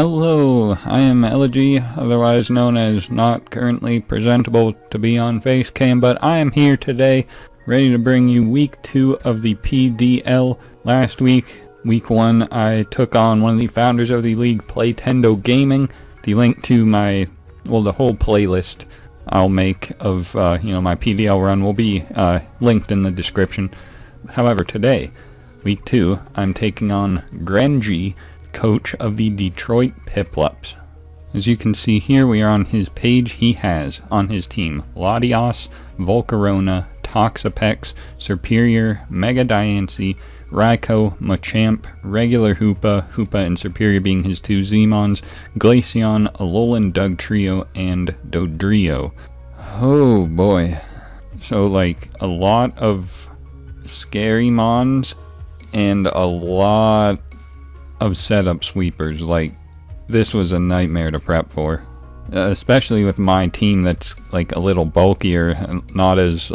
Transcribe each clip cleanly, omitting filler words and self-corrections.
Hello, I am Elogee, otherwise known as not currently presentable to be on Facecam, but I am here today, ready to bring you week 2 of the PDL. Last week, week 1, I took on one of the founders of the league, Playtendo Gaming. The link to the whole playlist I'll make of, my PDL run will be linked in the description. However, today, week 2, I'm taking on Grenji, coach of the Detroit Piplups. As you can see here, we are on his page. He has on his team Latios, Volcarona, Toxapex, Superior, Mega Diancie, Raikou, Machamp, Regular Hoopa and Superior being his two Zmons, Glaceon, Alolan Dugtrio, and Dodrio. Oh boy. So a lot of scary mons and a lot of setup sweepers. This was a nightmare to prep for, especially with my team that's a little bulkier and not as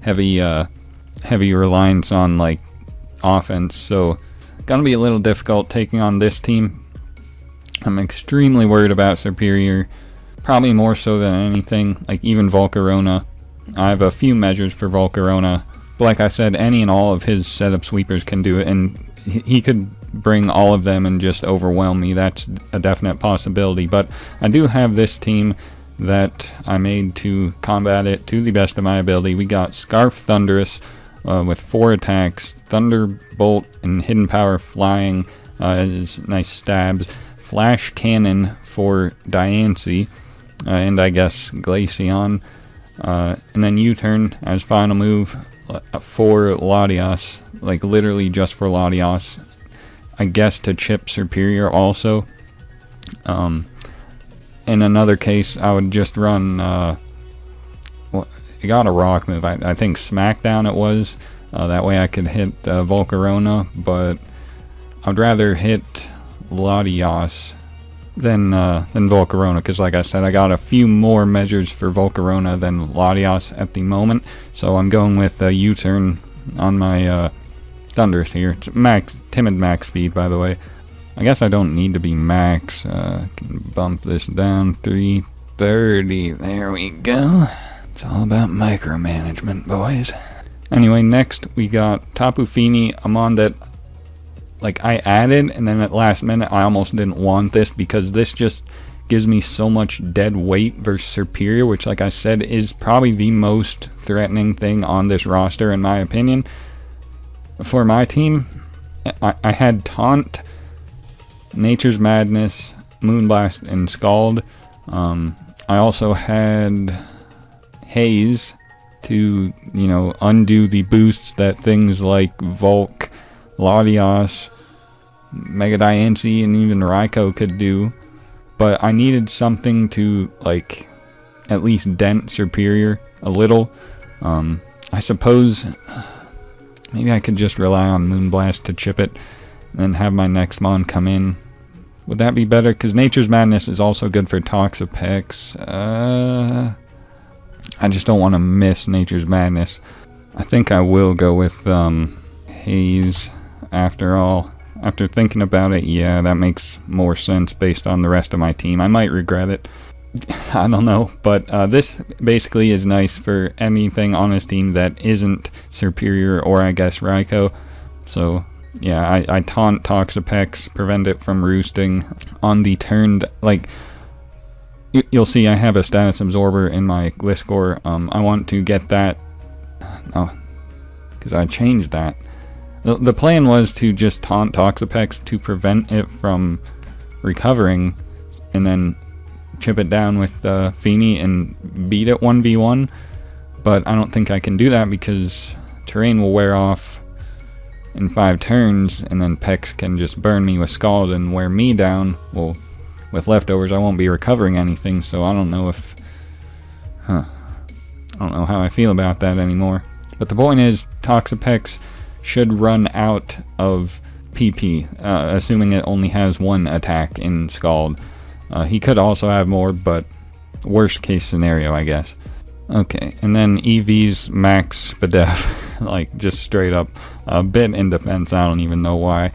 heavy reliance on offense, so it's gonna be a little difficult taking on this team. I'm extremely worried about Superior, probably more so than anything, even Volcarona. I have a few measures for Volcarona, but like I said, any and all of his setup sweepers can do it, and he could bring all of them and just overwhelm me. That's a definite possibility, but I do have this team that I made to combat it to the best of my ability. We got Scarf Thunderous with 4 attacks, Thunderbolt and Hidden Power Flying as nice stabs, Flash Cannon for Diancie, and I guess Glaceon, and then U-Turn as final move for Latios, literally just for Latios. I guess to chip Superior also. In another case, I would just run, it got a rock move, I think Smackdown it was, that way I could hit Volcarona, but I'd rather hit Latios than Volcarona, because like I said, I got a few more measures for Volcarona than Latios at the moment, so I'm going with U-Turn on my Thunderous here. It's timid max speed, by the way. I guess I don't need to be max. Can bump this down 330. There we go. It's all about micromanagement, boys. Anyway, next we got Tapu Fini, a mon that I added, and then at last minute I almost didn't want this because this just gives me so much dead weight versus Superior, which like I said is probably the most threatening thing on this roster in my opinion. For my team, I had Taunt, Nature's Madness, Moonblast, and Scald. I also had Haze to, undo the boosts that things like Volk, Latios, Mega Diancie, and even Raikou could do. But I needed something to, at least dent Superior a little. I suppose maybe I could just rely on Moonblast to chip it, and then have my next mon come in. Would that be better? Because Nature's Madness is also good for Toxapex. I just don't want to miss Nature's Madness. I think I will go with Haze after all. After thinking about it, yeah, that makes more sense based on the rest of my team. I might regret it. I don't know, but this basically is nice for anything on his team that isn't Superior or I guess Raikou. So yeah, I taunt Toxapex, prevent it from roosting on the turn. You'll see I have a status absorber in my Gliscor. I want to get that. Oh, because I changed that. The plan was to just taunt Toxapex to prevent it from recovering, and then chip it down with Fini and beat it 1v1, but I don't think I can do that because terrain will wear off in 5 turns, and then Pex can just burn me with Scald and wear me down. Well, with leftovers I won't be recovering anything, so I don't know if I don't know how I feel about that anymore. But the point is, Toxapex should run out of PP, assuming it only has 1 attack in Scald. He could also have more, but worst case scenario, I guess. Okay, and then EV's max Spadef, just straight up a bit in defense. I don't even know why.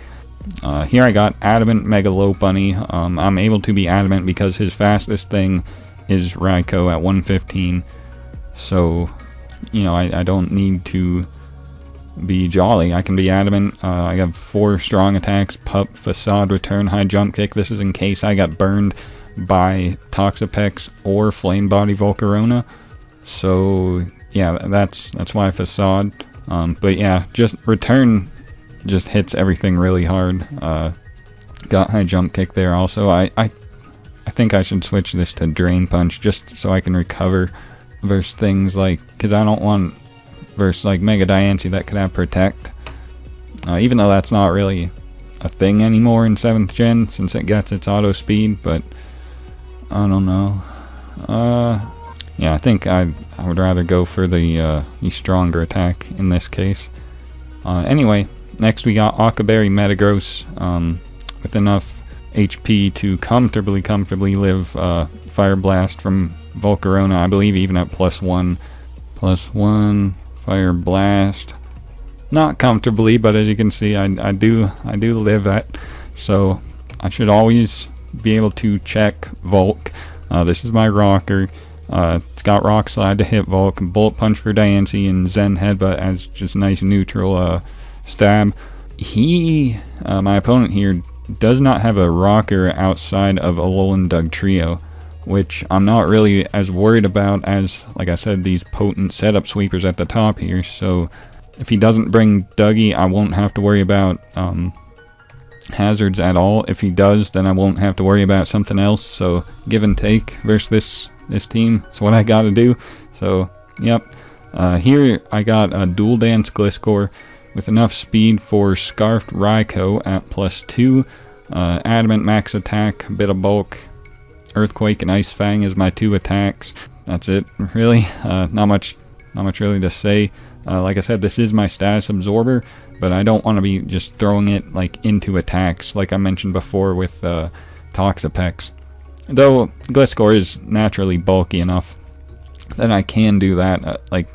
Here I got Adamant Mega Lopunny. I'm able to be Adamant because his fastest thing is Raikou at 115. So, you know, I don't need to be Jolly. I can be Adamant. I have 4 strong attacks, Pup, Facade, Return, High Jump Kick. This is in case I got burned by Toxapex or Flame Body Volcarona. So, yeah, that's why Facade. But yeah, just Return just hits everything really hard. Got High Jump Kick there also. I think I should switch this to Drain Punch just so I can recover versus things like, because I don't want versus like Mega Diancie that could have Protect. Even though that's not really a thing anymore in 7th gen since it gets its auto speed, but I don't know. Yeah, I think I would rather go for the stronger attack in this case. Anyway, next we got Okaberry Metagross with enough HP to comfortably live Fire Blast from Volcarona, I believe even at +1. +1 Fire Blast. Not comfortably, but as you can see, I do live that. So I should always be able to check Volk. This is my rocker. It's got Rock Slide to hit Volk, Bullet Punch for Diancie, and Zen Headbutt as just nice neutral stab. My opponent here does not have a rocker outside of Alolan Dugtrio, which I'm not really as worried about as, like I said, these potent setup sweepers at the top here. So if he doesn't bring Dougie, I won't have to worry about hazards at all. If he does, then I won't have to worry about something else. So give and take versus this team. It's what I gotta do. So yep. Here I got a Dual Dance Gliscor with enough speed for Scarfed Raikou at +2. Adamant Max Attack, bit of bulk, Earthquake and Ice Fang is my 2 attacks. That's it, really. Not much really to say. Like I said, this is my status absorber, but I don't want to be just throwing it like into attacks like I mentioned before with Toxapex. Though Gliscor is naturally bulky enough that I can do that like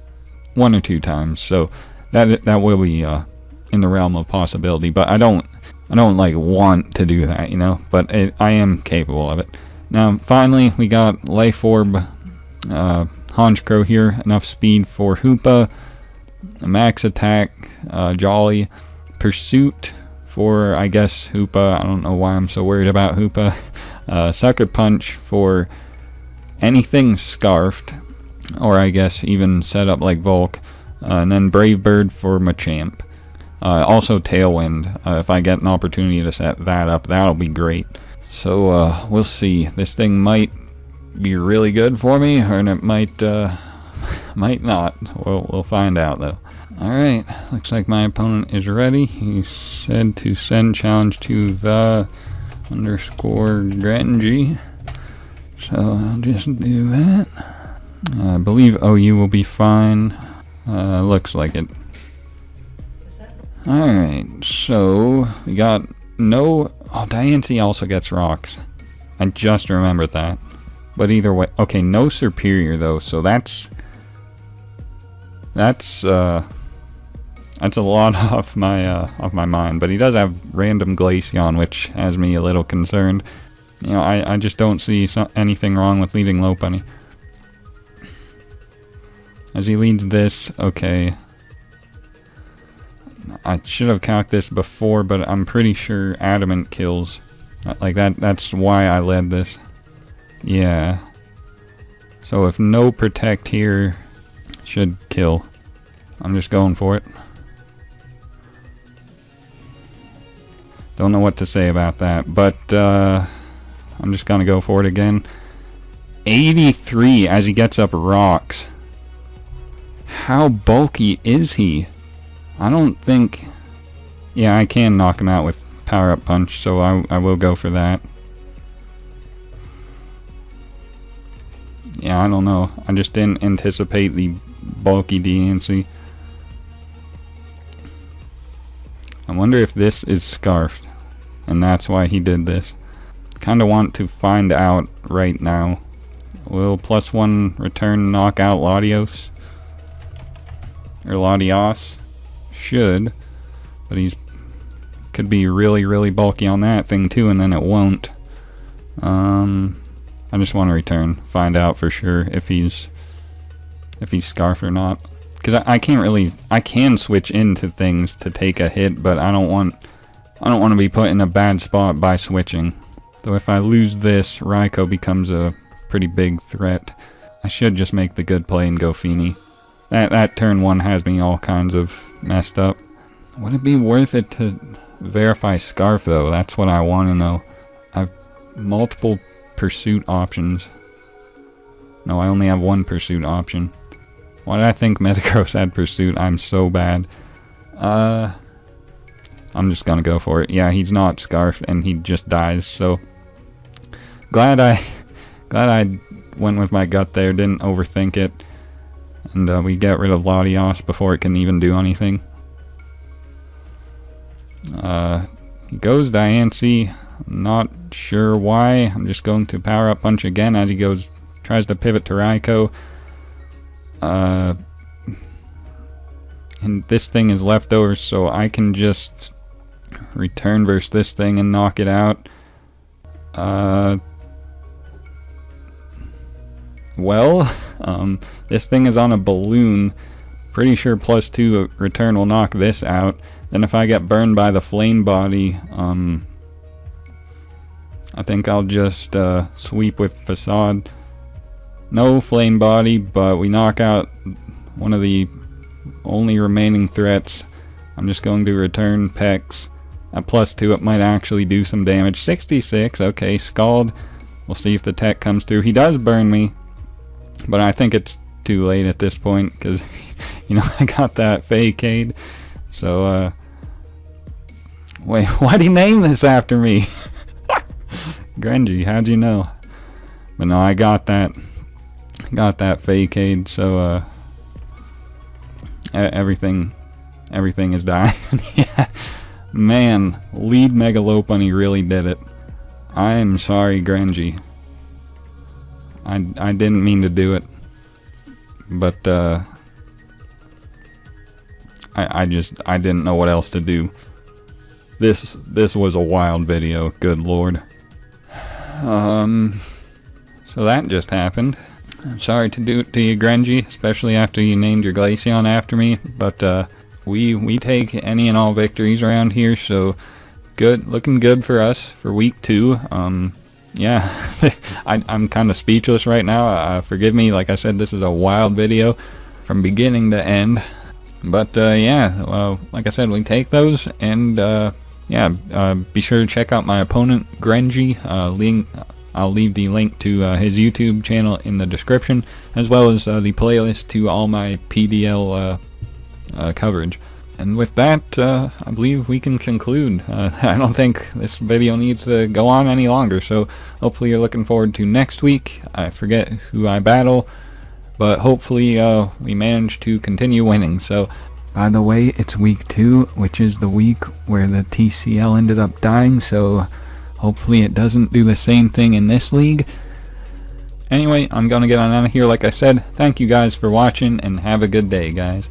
1 or 2 times, so that will be in the realm of possibility. But I don't like want to do that, you know. But I am capable of it. Now finally we got Life Orb, Honchkrow here, enough speed for Hoopa, Max Attack, Jolly, Pursuit for I guess Hoopa. I don't know why I'm so worried about Hoopa. Sucker Punch for anything Scarfed, or I guess even set up like Volk, and then Brave Bird for Machamp. Also Tailwind, if I get an opportunity to set that up, that'll be great. So we'll see. This thing might be really good for me, or it might not. We'll find out though. Alright, looks like my opponent is ready. He said to send challenge to the _Grenji. So I'll just do that. I believe OU will be fine. Looks like it. Alright, so we got no... Oh, Diancie also gets rocks. I just remembered that. But either way... Okay, no Superior though, so that's a lot off my mind. But he does have random Glaceon, which has me a little concerned. You know, I just don't see anything wrong with leading Lopunny. As he leads this, okay. I should have calced this before, but I'm pretty sure Adamant kills. Like that's why I led this. Yeah. So if no Protect here, should kill. I'm just going for it. Don't know what to say about that, but I'm just gonna go for it again. 83 as he gets up rocks. How bulky is he? I don't think... Yeah, I can knock him out with Power Up Punch, so I will go for that. Yeah, I don't know. I just didn't anticipate the bulky Diancie. I wonder if this is Scarfed, and that's why he did this. Kinda want to find out right now. Will +1 return knock out Latios? Or Latios? Should, but he's could be really, really bulky on that thing too, and then it won't. I just want to return, find out for sure if he's scarfed or not. Because I can switch into things to take a hit, but I don't want to be put in a bad spot by switching. Though if I lose this, Raikou becomes a pretty big threat. I should just make the good play and go Feeny. That turn 1 has me all kinds of messed up. Would it be worth it to verify Scarf though? That's what I want to know. I've multiple pursuit options. No, I only have one pursuit option. Why did I think Metagross had pursuit? I'm so bad. I'm just gonna go for it. Yeah, he's not Scarf and he just dies, so glad I went with my gut there, didn't overthink it. And we get rid of Latios before it can even do anything. He goes Diancie. Not sure why. I'm just going to Power Up Punch again as he tries to pivot to Raikou. And this thing is leftover, so I can just return versus this thing and knock it out. Well, this thing is on a balloon. Pretty sure +2 return will knock this out. Then if I get burned by the flame body, I think I'll just sweep with Facade. No flame body, but we knock out one of the only remaining threats. I'm just going to return Pex. At +2 it might actually do some damage. 66, okay, Scald. We'll see if the tech comes through. He does burn me, but I think it's too late at this point, because, you know, I got that Fake-Aid. So, wait, why'd he name this after me? Grenji, how'd you know? But no, I got that Fake-Aid, so, everything is dying. Yeah. Man, lead Mega Lopunny really did it. I am sorry, Grenji. I didn't mean to do it, but I didn't know what else to do. This was a wild video, good lord. So that just happened. I'm sorry to do it to you, Grenji, especially after you named your Glaceon after me, but we take any and all victories around here, so good, looking good for us for week 2. Yeah, I'm kind of speechless right now. Forgive me, like I said, this is a wild video from beginning to end. But yeah, well, like I said, we take those, and yeah, be sure to check out my opponent, Grenji. I'll leave the link to his YouTube channel in the description, as well as the playlist to all my PDL coverage. And with that, I believe we can conclude. I don't think this video needs to go on any longer, so hopefully you're looking forward to next week. I forget who I battle, but hopefully we manage to continue winning. So, by the way, it's week 2, which is the week where the TCL ended up dying, so hopefully it doesn't do the same thing in this league. Anyway, I'm gonna get on out of here. Like I said, thank you guys for watching, and have a good day, guys.